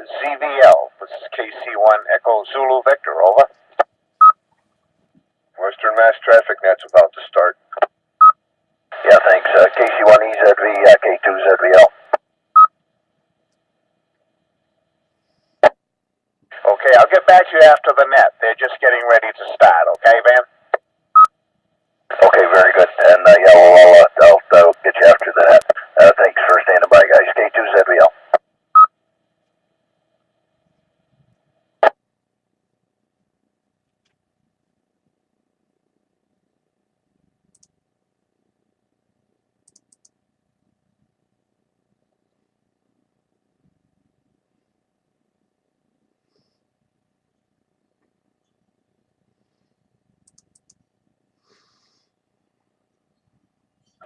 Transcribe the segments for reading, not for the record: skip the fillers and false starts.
ZVL. This is KC1 Echo Zulu Victor, over. Western Mass Traffic Net's about to start. Yeah, thanks. KC1EZV, K2ZVL. Okay, I'll get back to you after the net. They're just getting ready to start, okay, Van? Okay, very good. And yeah, well, I'll get you after that. Thanks for standing by, guys. K2ZVL.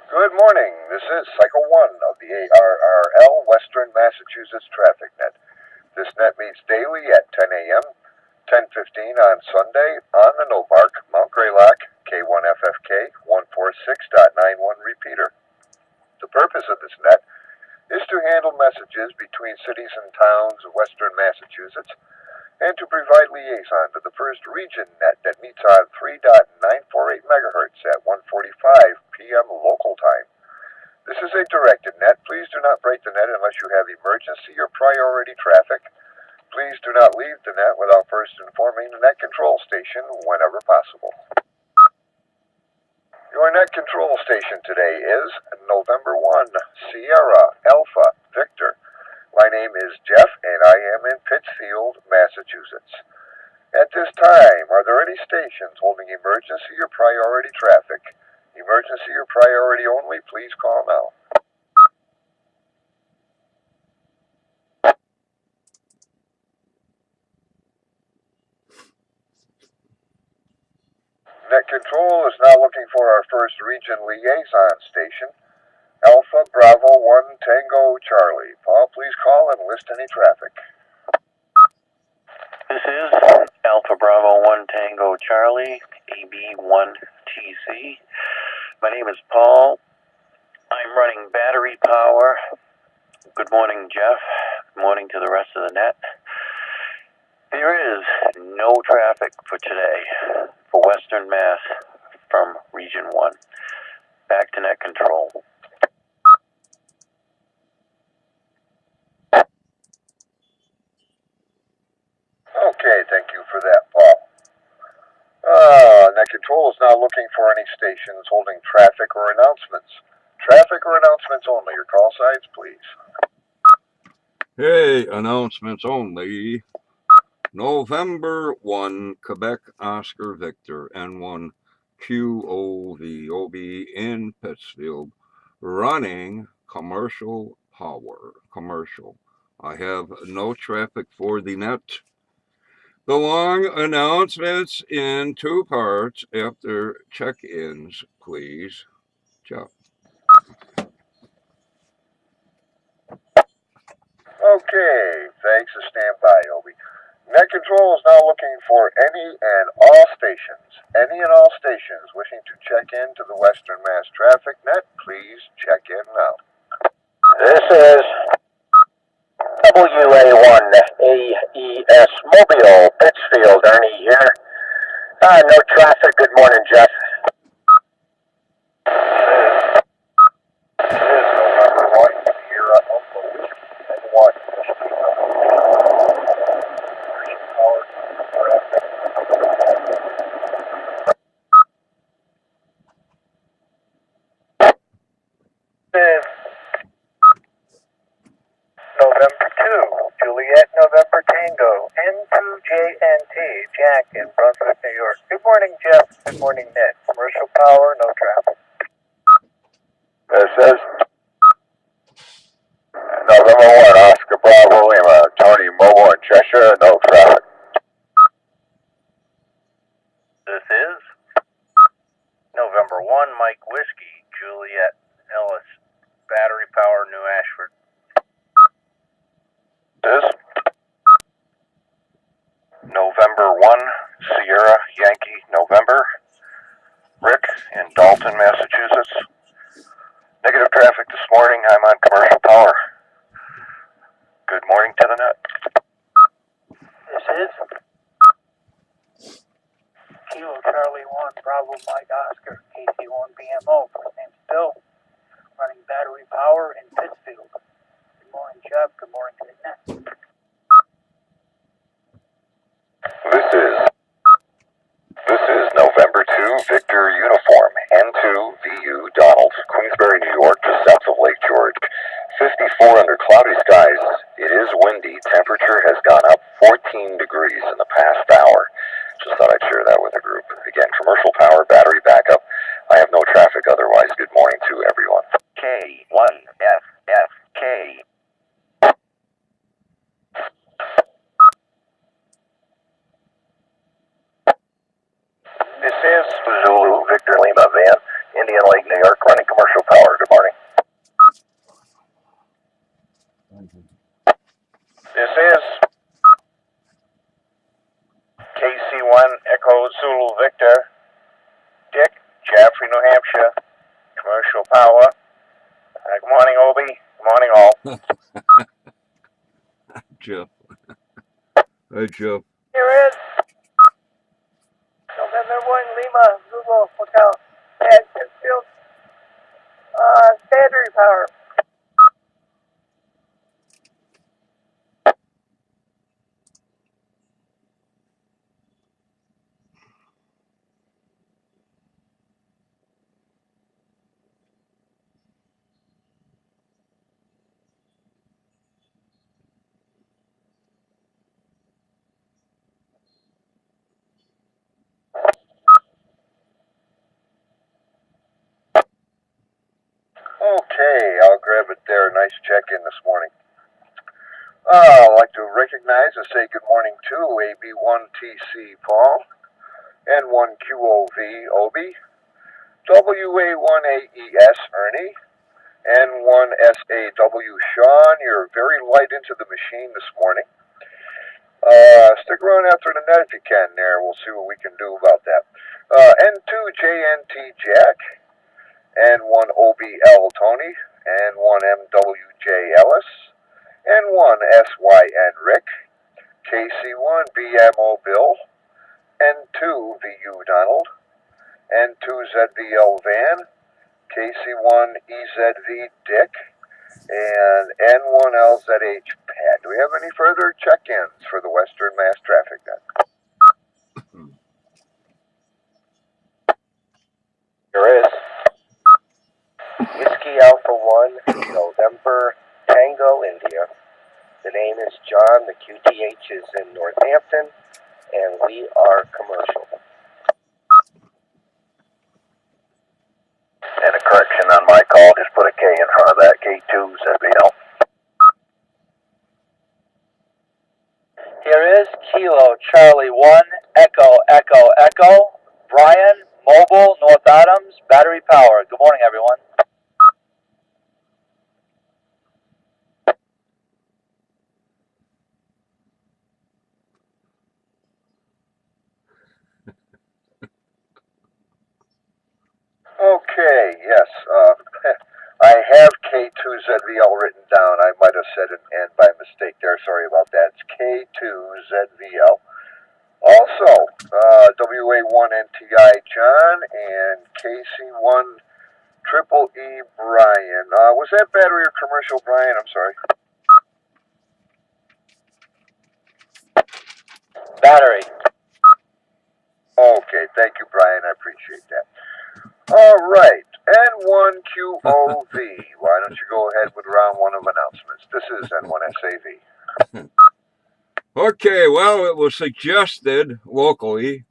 Good morning. This is Cycle 1 of the ARRL Western Massachusetts Traffic Net. This net meets daily at 10 a.m., 10:15 on Sunday on the Nobark, Mount Greylock, K1FFK 146.91 repeater. The purpose of this net is to handle messages between cities and towns of western Massachusetts and to provide liaison to the first region net that meets on 3.948 megahertz at 1:45 p.m. local time. This is a directed net. Please do not break the net unless you have emergency or priority traffic. Please do not leave the net without first informing the net control station whenever possible. Your net control station today is November 1, Sierra, Alpha, Victor. My name is Jeff, and I am in Pittsfield, Massachusetts. At this time, are there any stations holding emergency or priority traffic? Emergency or priority only, please call now. Net Control is now looking for our first region liaison station, Alpha Bravo 1 Tango Charlie. Paul, please call and list any traffic. This is Alpha Bravo 1 Tango Charlie, AB1TC. My name is Paul. I'm running battery power. Good morning, Jeff. Good morning to the rest of the net. There is no traffic for today for Western Mass from Region 1. Back to net control. Okay, thank you for that, Paul. Net Control is now looking for any stations holding traffic or announcements. Traffic or announcements only. Your call signs, please. Hey, announcements only. November 1, Quebec Oscar Victor, N1 QOVOB in Pittsfield, running commercial power. Commercial. I have no traffic for the net. The long announcements in two parts after check-ins, please. Jeff. Okay, thanks for stand by, Obi. Net Control is now looking for any and all stations wishing to check in to the Western Mass Traffic Net. Please check in now. This is WA1AES Mobile, Pittsfield. Ernie here. No traffic. Good morning, Jeff. This is November 1, Sierra Alpha Whiskey, N1 Power Traffic. This is November 2, Juliet, November Tango, N2JNT, Jack in Brunswick, New York. Good morning, Jeff. Good morning, Nick. Commercial power, no traffic. This is November 1, Oscar Bravo, Lima, Tony Mobile in Cheshire, no traffic. This is November 1 Mike Whiskey, Juliet Ellis, battery power, New Ashford. This November 1, Sierra Yankee, November, Rick in Dalton, Massachusetts. Negative traffic this morning. I'm on commercial power. Good morning to the net. Bravo Mike Oscar, KC1 BMO. First name's Bill, running battery power in Pittsfield. Good morning, Jeff. Good morning to the net. This is November 2 Victor Uniform, N2 VU Donald, Queensbury, New York, just south of Lake George. 54 under cloudy skies. It is windy. Temperature has gone up 14 degrees in the past hour. Just thought I'd share that with the group. Again, commercial power, battery backup. I have no traffic otherwise. Good morning to everyone. K1FFK. This is Zulu Victor Lima Van, Indian Lake, New York, running commercial power. Good morning. This is KC1 Echo Zulu Victor, Dick, Jaffrey, New Hampshire, commercial power. Good morning, Obi. Good morning, all. Jeff. Hey, Jeff. Here is November 1 Lima Zulu Hotel at Pittsfield. Battery power. Okay, I'll grab it there. Nice check-in this morning. I'd like to recognize and say good morning to AB1TC Paul, N1QOV Obi, WA1AES Ernie, N1SAW Sean. You're very light into the machine this morning. Stick around after the net if you can there. We'll see what we can do about that. N2JNT Jack, N1OBL Tony, N1MWJ Ellis, N1SYN Rick, KC1 BMO Bill, N2 VU Donald, N2ZVL Van, KC1 EZV Dick, and N1LZH Pat. Do we have any further check-ins for the Western Mass Traffic Net? There is. Whiskey Alpha 1, November Tango, India. The name is John. The QTH is in Northampton, and we are commercial. And a correction on my call, just put a K in front of that. K2 ZBL. Here is Kilo Charlie 1 Echo Echo Echo. Brian Mobile North Adams Battery Power. Good morning, everyone. Okay, yes. I have K2ZVL written down. I might have said an N by mistake there. Sorry about that. It's K2ZVL. Also, WA1NTI John and KC1 Triple E Brian. Was that battery or commercial, Brian? I'm sorry. Battery. Okay, thank you, Brian. I appreciate that. All right, N1QOV. Why don't you go ahead with round one of announcements? This is N1SAV. Okay, well, it was suggested locally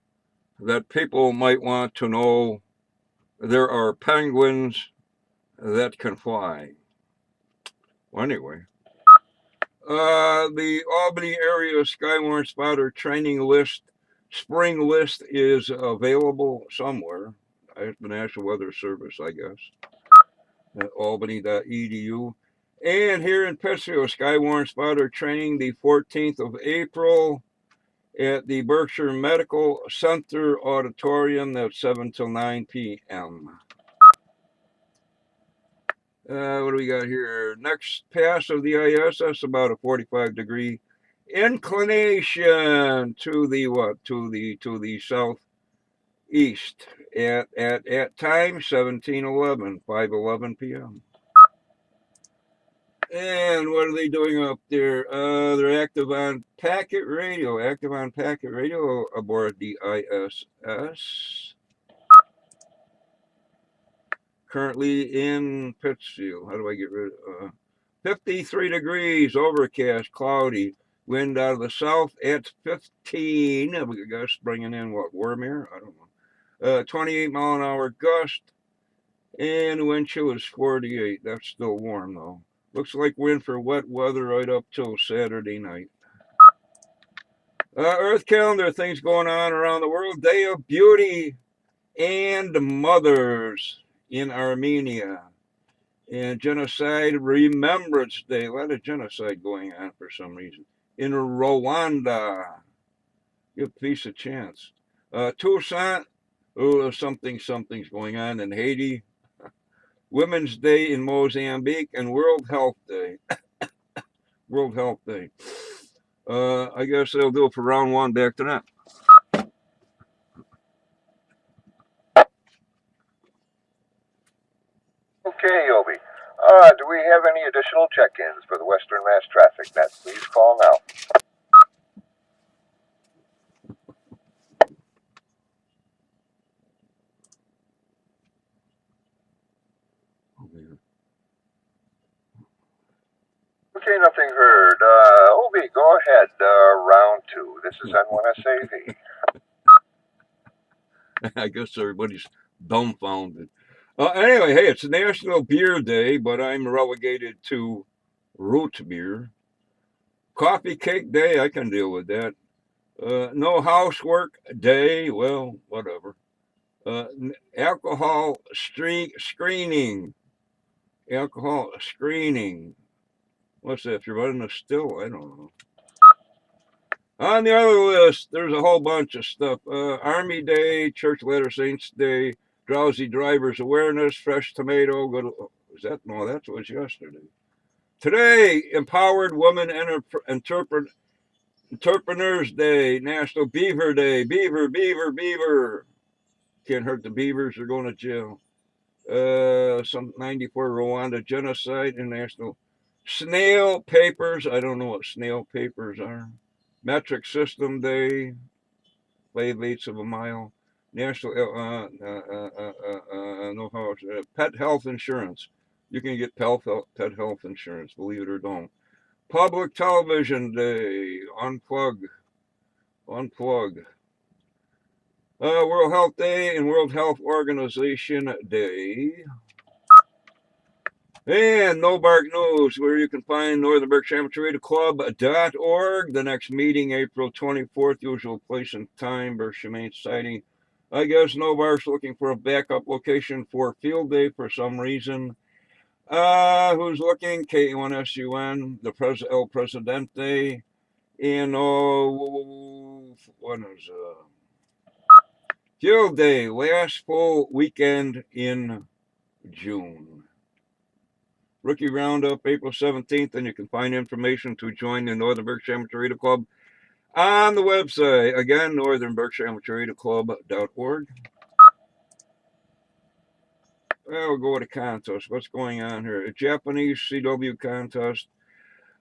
that people might want to know there are penguins that can fly. Well, anyway, the Albany area Skywarn spotter training list, spring list is available somewhere at the National Weather Service, I guess, at albany.edu. And here in Pittsfield, Skywarn spotter training the 14th of April at the Berkshire Medical Center Auditorium. That's 7 till 9 p.m. What do we got here? Next pass of the ISS, about a 45-degree inclination to the what? To the east at time 1711, 5:11 p.m. And what are they doing up there? They're active on packet radio, aboard the ISS. Currently in Pittsfield. How do I get rid of 53 degrees, overcast, cloudy. Wind out of the south at 15. I guess bringing in what, warm air? I don't know. 28 mile an hour gust. And the wind chill is 48. That's still warm though. Looks like wind for wet weather right up till Saturday night. Earth calendar, things going on around the world. Day of Beauty and Mothers in Armenia. And Genocide Remembrance Day. A lot of genocide going on for some reason. In Rwanda. Give peace a chance. Toussaint. Oh, something's going on in Haiti. Women's Day in Mozambique, and World Health Day. World Health Day. I guess that'll do it for round one. Back to that. Okay, Obi. Do we have any additional check-ins for the Western Mass Traffic Net? Please call now. Okay, nothing heard. Obi, go ahead. Round two. This is N1SAV. I guess everybody's dumbfounded. Anyway, hey, it's National Beer Day, but I'm relegated to root beer. Coffee Cake Day, I can deal with that. No Housework Day, well, whatever. Alcohol screening. Alcohol screening. What's that? If you're running a still, I don't know. On the other list, there's a whole bunch of stuff. Army Day, Church Latter Saints Day, Drowsy Drivers Awareness, Fresh Tomato. Is that? No, that was yesterday. Today, Empowered Women Entrepreneurs Day, National Beaver Day. Beaver. Can't hurt the beavers, they're going to jail. Some 94 Rwanda Genocide, International Snail Papers. I don't know what snail papers are. Metric System Day, 5/8 of a mile. National Pet Health Insurance. You can get pet health insurance, believe it or don't. Public Television Day, unplug. World Health Day and World Health Organization Day. And No Bark News, where you can find Northern Berkshire Amateur Radio Club.org. The next meeting, April 24th, usual place and time, Berkshire Main Society. I guess No Bark's looking for a backup location for Field Day for some reason. Who's looking? K1SUN, the El Presidente, and what is Field Day, last full weekend in June. Rookie Roundup, April 17th, and you can find information to join the Northern Berkshire Amateur Radio Club on the website. Again, Northern Berkshire Amateur Radio Club.org. Well, we'll go with a contest. What's going on here? A Japanese CW contest.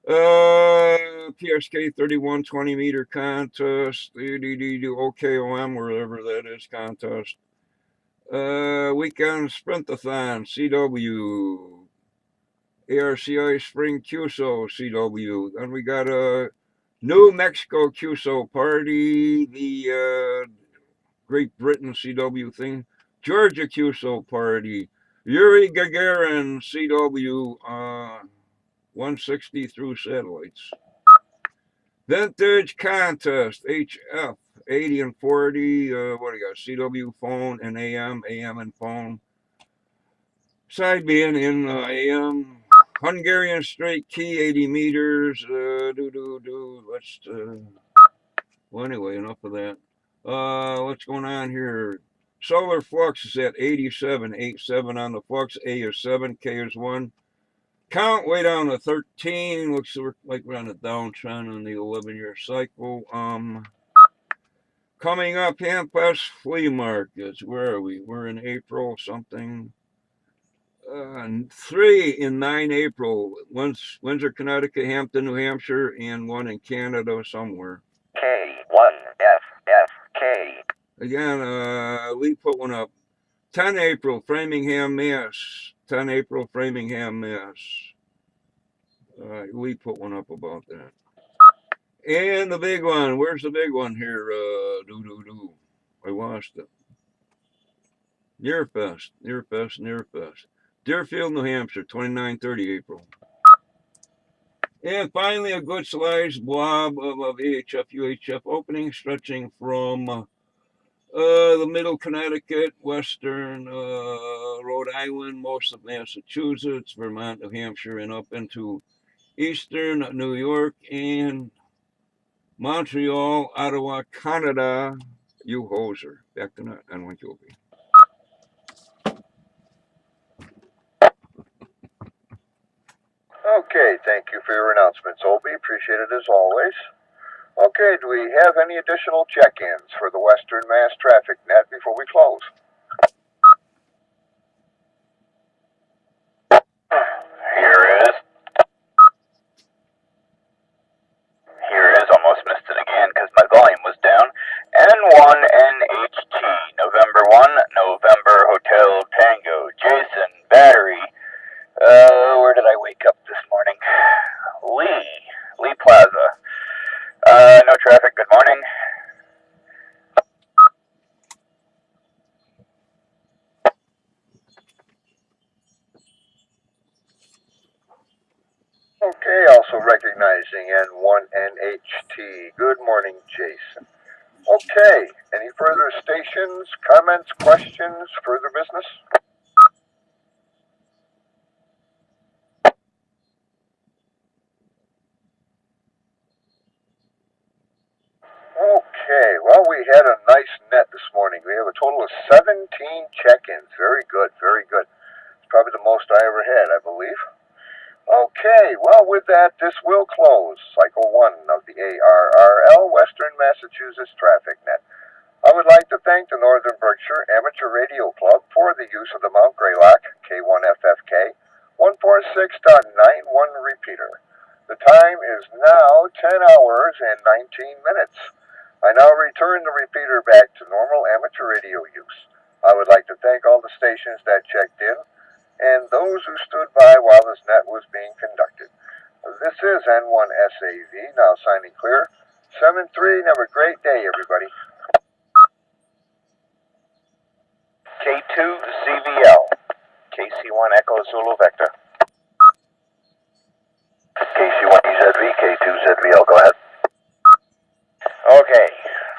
PSK 31 20 meter contest. OKOM, wherever that is, contest. Weekend Sprintathon, CW. ARCI Spring QSO CW. Then we got a New Mexico QSO party, the Great Britain CW thing, Georgia QSO party, Yuri Gagarin CW 160 through satellites. Vintage Contest HF 80 and 40. What do you got? CW phone and AM and phone. Side being in AM. Hungarian straight key, 80 meters. Let's. Well, anyway, enough of that. What's going on here? Solar flux is at 87.87 on the flux. A is 7, K is 1. Count way down to 13. Looks like we're on a downtrend in the 11-year cycle. Coming up, Campus Flea Markets. Where are we? We're in April something. 3 in 9 April. One's Windsor, Connecticut, Hampton, New Hampshire, and one in Canada somewhere. K1FFK. Again, Lee put one up. 10 April, Framingham, Mass. 10 April, Framingham, Mass. Lee put one up about that. And the big one. Where's the big one here? I lost it. Nearfest. Deerfield, New Hampshire, 29-30 April. And finally, a good sized blob of AHF, UHF opening, stretching from the middle Connecticut, western Rhode Island, most of Massachusetts, Vermont, New Hampshire, and up into eastern New York and Montreal, Ottawa, Canada. You hoser. Back to that. N1SAV. Okay, thank you for your announcements, Obi. Appreciate it as always. Okay, do we have any additional check-ins for the Western Mass Traffic Net before we close? Here is, almost missed it again because my volume was down. N1NHT, November 1, November Hotel Tango, Jason, Battery. Where did I wake up this morning? Lee Plaza. No traffic, good morning. Okay, also recognizing N1NHT. Good morning, Jason. Okay, any further stations, comments, questions, further business? Okay, well, we had a nice net this morning. We have a total of 17 check-ins. Very good, very good. It's probably the most I ever had, I believe. Okay, well, with that, this will close Cycle 1 of the ARRL Western Massachusetts Traffic Net. I would like to thank the Northern Berkshire Amateur Radio Club for the use of the Mount Greylock K1FFK 146.91 repeater. The time is now 10 hours and 19 minutes. I now return the repeater back to normal amateur radio use. I would like to thank all the stations that checked in and those who stood by while this net was being conducted. This is N1SAV, now signing clear. 7-3, have a great day, everybody. K2CVL. KC1 Echo Zulu Vector. KC1EZV, K2ZVL, go ahead. Okay,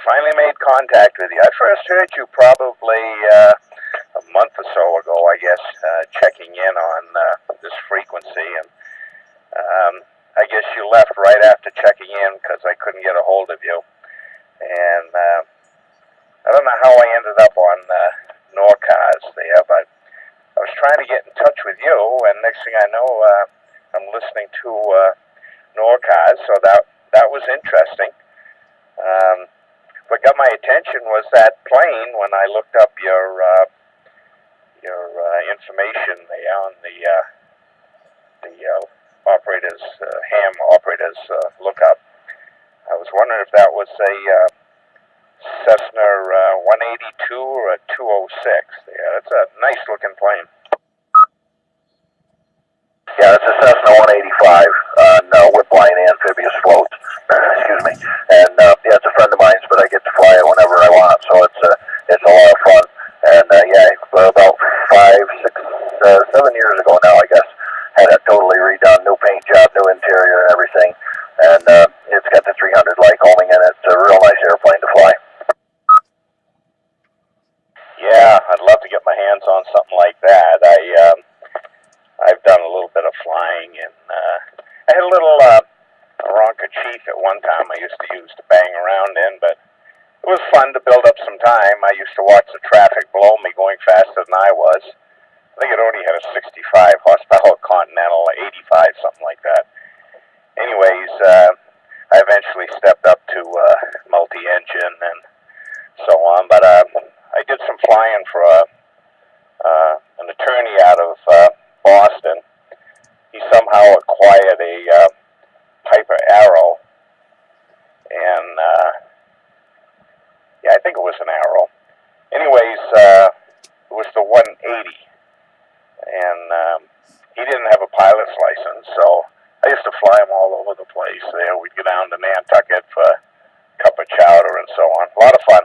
finally made contact with you. I first heard you probably a month or so ago, I guess, checking in on this frequency, and I guess you left right after checking in because I couldn't get a hold of you. And I don't know how I ended up on NorCars there, but I was trying to get in touch with you, and next thing I know, I'm listening to NorCars, so that was interesting. What got my attention was that plane when I looked up your information there on the operators, ham operators lookup. I was wondering if that was a Cessna 182 or a 206. Yeah, that's a nice looking plane. Yeah, it's a Cessna 185 on whipline amphibious floats. Excuse me. And yeah, it's a friend of mine's, but I get to fly it whenever I want, so it's a lot of fun. And yeah, about 7 years ago now, I guess, had it totally redone, new paint job, new interior, and everything. And it's got the 300 Lycoming in it. It's a real nice airplane to fly. Yeah, I'd love to get my hands on something like that. I've done a little bit of flying, and I had a little Aronca Chief at one time I used to use to bang around in, but it was fun to build up some time. I used to watch the traffic below me going faster than I was. I think it only had a 65 horsepower Continental, 85, something like that. Anyways, I eventually stepped up to multi-engine, and so on. But I did some flying for an attorney out of Boston. He somehow acquired a Piper Arrow, and yeah, I think it was an Arrow. Anyways, it was the 180, and he didn't have a pilot's license, so I used to fly him all over the place. There, we'd go down to Nantucket for a cup of chowder and so on. A lot of fun.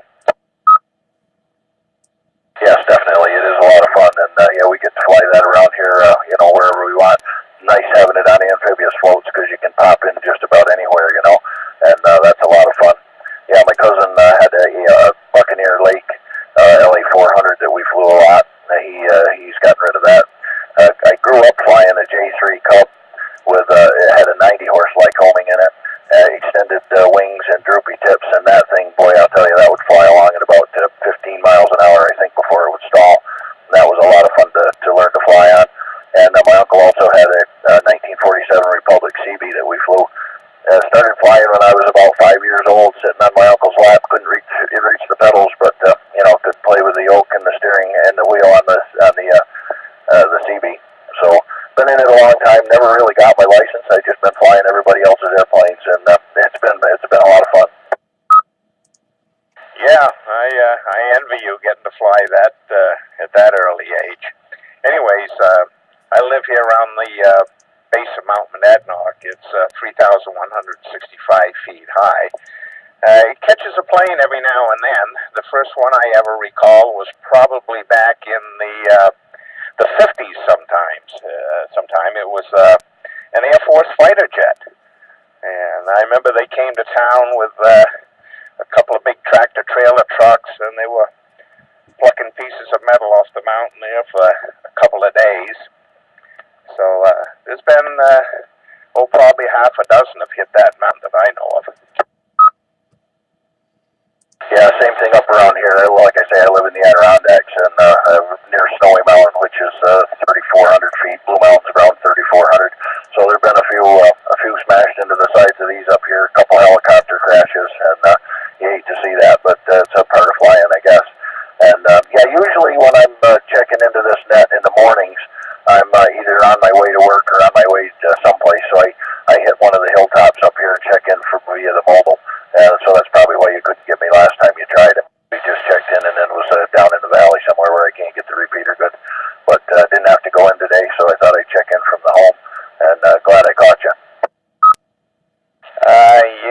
Yes, definitely. It is a lot of fun, and yeah, we get to fly that around here, wherever we want. Nice having it on the amphibious floats because you can pop in just about anywhere, and that's a lot of fun. Yeah, my cousin had a Buccaneer Lake LA 400 that we flew a lot. He's gotten rid of that. I grew up flying a J3 Cub with it had a 90 horse Lycoming in it, extended wings and droopy tips, and that thing, boy, I'll tell you, that would fly along at about 15 miles an hour, I think, before it would stall. And that was a lot of fun to learn to fly on. And my uncle also had a 1947 Republic CB that we flew. Started flying when I was about 5 years old, sitting on my uncle's lap. Couldn't reach the pedals, but could play with the yoke and the steering and the wheel on the CB. So been in it a long time. Never really got my license. I just been flying everybody else's airplanes, and it's been a lot of fun. Yeah, I envy you getting to fly that at that early age. Anyways, I live here around the base of Mount Monadnock. It's 3,165 feet high. It catches a plane every now and then. The first one I ever recall was probably back in the 50s sometime. It was an Air Force fighter jet. And I remember they came to town with a couple of big tractor trailer trucks, and they were plucking pieces of metal off the mountain there for a couple of days. So there's been, probably half a dozen have hit that mountain that I know of. Yeah, same thing up around here. Like I say, I live in the Adirondacks and near Snowy Mountain, which is 3,400 feet. Blue Mountain's around 3,400. So there've been a few smashed into the sides of these up here. A couple helicopter crashes, and you hate to see that, but it's a part of flying, I guess. And yeah, usually when I'm checking into this net in the mornings, I'm either on my way to work or on my way to someplace. So I hit one of the hilltops up here and check in via the mobile. So that's probably why you couldn't get me last time you tried it. We just checked in and then was down in the valley somewhere where I can't get the repeater good. But didn't have to go in today, so I thought I'd check in from the home. And glad I caught you.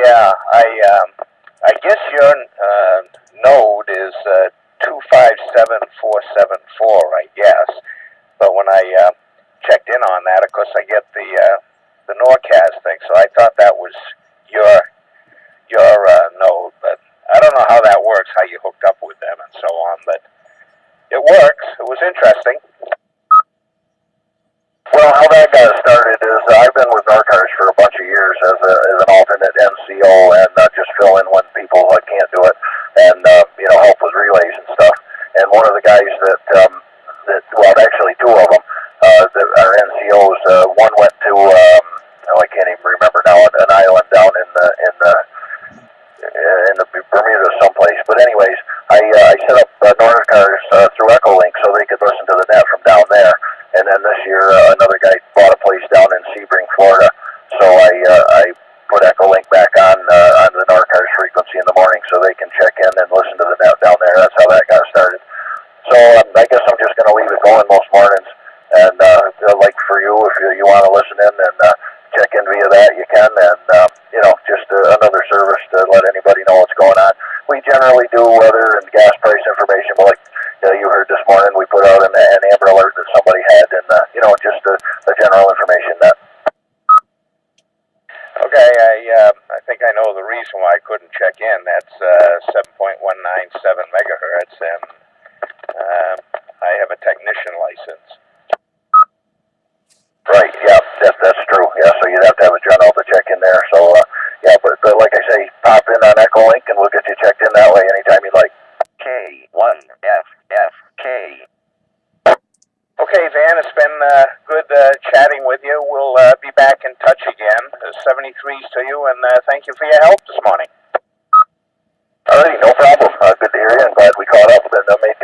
Yeah, I guess your node is 257474, I guess. But when I checked in on that, of course, I get the Norcast thing, so I thought that was your node. But I don't know how that works, how you hooked up with them and so on. But it works. It was interesting. Well, how that got started is I've been with Norcars for a bunch of years as an alternate NCO and just fill in when people can't do it and help with relays and stuff. And one of the guys actually two of them that are NCOs. One went to I can't even remember now, an island down in the Bermuda someplace. But anyways, I set up Norcars through Echolink so they could listen to the net from down there. And then this year, another guy bought a place down in Sebring, Florida. So I put Echolink back on the Norcars frequency in the morning so they can check in and listen to the net down there. That's how that got started. So I guess I'm just going to leave it going most mornings. And like for you, if you want to listen in and check in via that, you can. And, just another service to let anybody know what's going on. We generally do weather and gas price information, but like you heard this morning, we put out an Amber Alert that somebody had, and just the general information that. Okay, I think I know the reason why I couldn't check in. That's 7.197 megahertz, and I have a technician license. Right, yeah, that's true. Yeah, so you'd have to have a general to check in there. So, yeah, but like I say, pop in on Echolink, and we'll get you checked in that way anytime you'd like. K1FFK. Okay, Van, it's been good chatting with you. We'll be back in touch again. 73s to you, and thank you for your help this morning. All right, no problem. Good to hear you.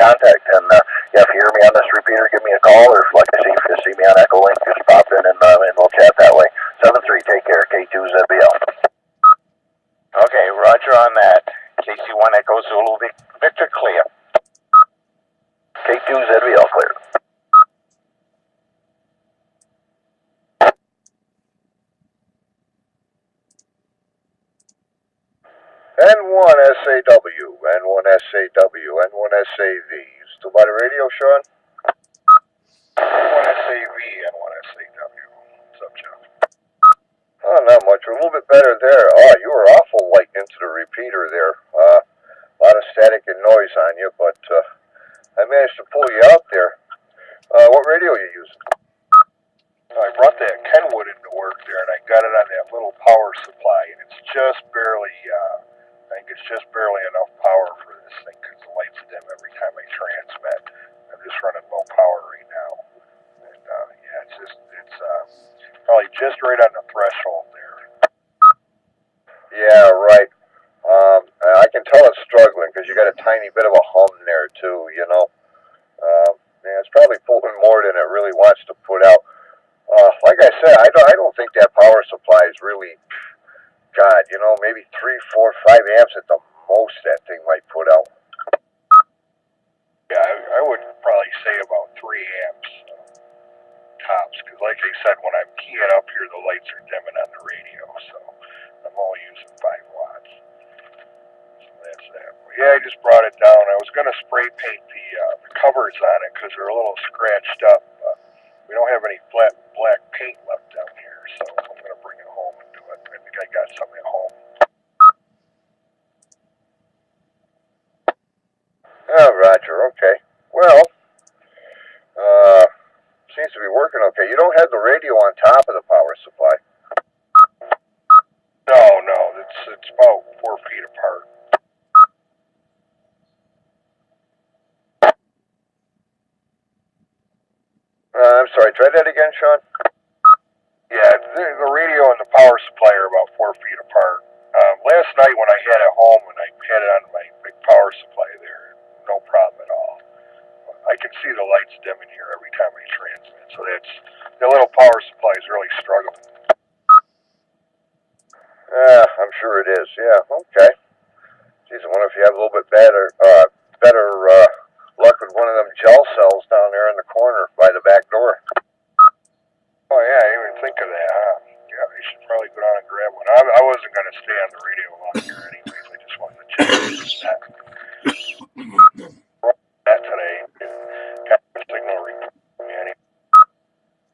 contact. And yeah, if you hear me on this repeater, give me a call, or like I say, if you see me on Echo Link, just pop in and we'll chat that way. 7-3, take care. K2ZBL. Okay, Roger on that. KC1 Echo Zulu Victor clear. K2ZBL clear. N1SAW, N1SAW, N1SAV. You still by the radio, Sean? N1SAV, N1SAW. What's up, Jeff? Oh, not much. We're a little bit better there. Oh, you were awful light into the repeater there. A lot of static and noise on you, but I managed to pull you out there. What radio are you using? I brought that Kenwood into work there, and I got it on that little power supply, and it's just barely, I think it's just barely enough power for this thing, because the lights dim every time I transmit. I'm just running low power right now. And, yeah, it's probably just right on the threshold there. Yeah, right. I can tell it's struggling because you got a tiny bit of a hum there too. You know, yeah, it's probably pulling more than it really wants to put out. Like I said, I don't think that power supply is really, God, you know, maybe 3, 4, 5 amps at the most that thing might put out. Yeah, I would probably say about 3 amps tops, because like I said, when I'm keying up here, the lights are dimming on the radio, so I'm only using 5 watts. So that's that. Yeah, I just brought it down. I was going to spray paint the covers on it because they're a little scratched up. We don't have any flat black paint left down here, so I'm going to bring it home and do it. I think I got some at home. Oh, Roger. Okay. Well, seems to be working okay. You don't have the radio on top of the power supply. No, it's about 4 feet apart. I'm sorry. Try that again, Sean. Yeah, the radio and the power supply are about 4 feet apart. Last night when I had it home and I had it on my big power supply there, no problem at all. I can see the lights dimming here every time I transmit, so the little power supply is really struggling. I'm sure it is. Yeah. Okay. Geez, I wonder if you have a little bit better luck with one of them gel cells down there in the corner by the back door. Oh yeah, I didn't even think of that, huh? Yeah, I should probably go down and grab one. I wasn't going to stay on the radio long here anyways. I just wanted to check that today. Got the signal report.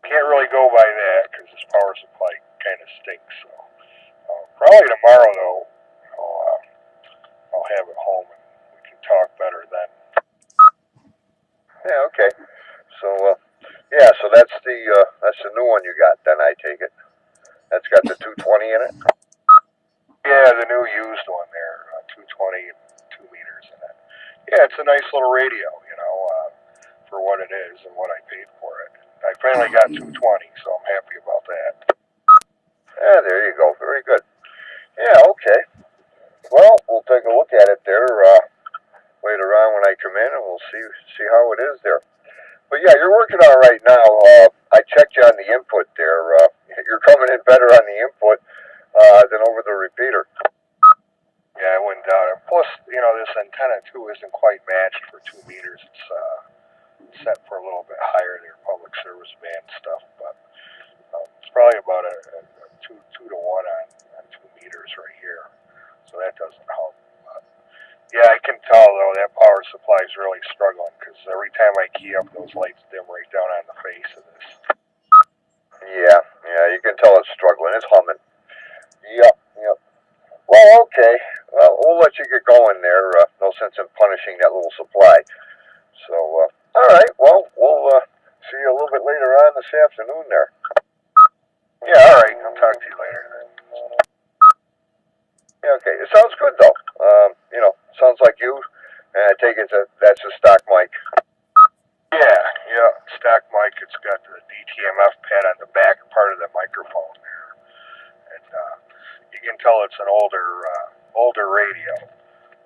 Can't really go by that because this power supply kind of stinks. So probably tomorrow though, I'll have it home and we can talk better then. Yeah. Okay. So so that's the new one you got. Then I take it. That's got the 220 in it. Yeah, the new used one there, 220 and 2 meters in it. Yeah, it's a nice little radio, you know, for what it is and what I paid for it. I finally got 220, so I'm happy about that. Yeah, there you go. Very good. Yeah, okay. Well, we'll take a look at it there later on when I come in, and we'll see how it is there. But yeah, you're working on it right now. I checked you on the input there. You're coming in better on the input than over the repeater. Yeah, I wouldn't doubt it. Plus, you know, this antenna too isn't quite matched for 2 meters. It's set for a little bit higher there, public service band stuff, but it's probably about a 2 to 1 on 2 meters right here. So that doesn't help. But yeah, I can tell though that power supply is really struggling because every time I key up, those lights dim right down on the face of this. Yeah, you can tell it's struggling. It's humming. Yep. Well, okay. Well, we'll let you get going there. No sense in punishing that little supply. So, all right. Well, we'll see you a little bit later on this afternoon there. Yeah, all right. I'll talk to you later then. Yeah, okay. It sounds good though. Sounds like you. And I take it that's a stock mic. Yeah, stock mic. It's got the DTMF pad on the back part of the microphone there, and you can tell it's an older radio.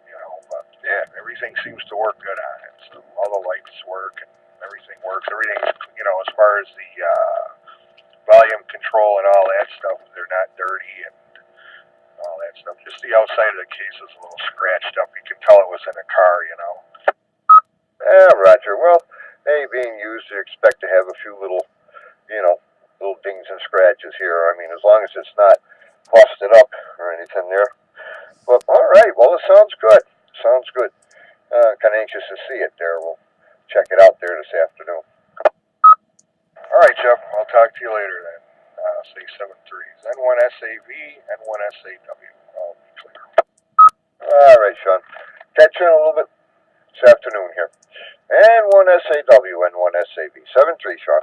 You know, but yeah, everything seems to work good on it. So all the lights work and everything works. Everything, as far as the volume control and all that stuff, they're not dirty and all that stuff. Just the outside of the case is a little scratched up. You can tell it was in a car. Yeah, Roger. Well, they being used, you expect to have a few little, little dings and scratches here. I mean, as long as it's not busted up or anything there. But all right. Well, it sounds good. Sounds good. Kind of anxious to see it there. We'll check it out there this afternoon. All right, Jeff. I'll talk to you later then. Say 7-3s. N1SAV, N1SAW. I'll be clear. All right, Sean. Catch you in a little bit this afternoon here. N1SAW, N1SAV. 7-3, Sean.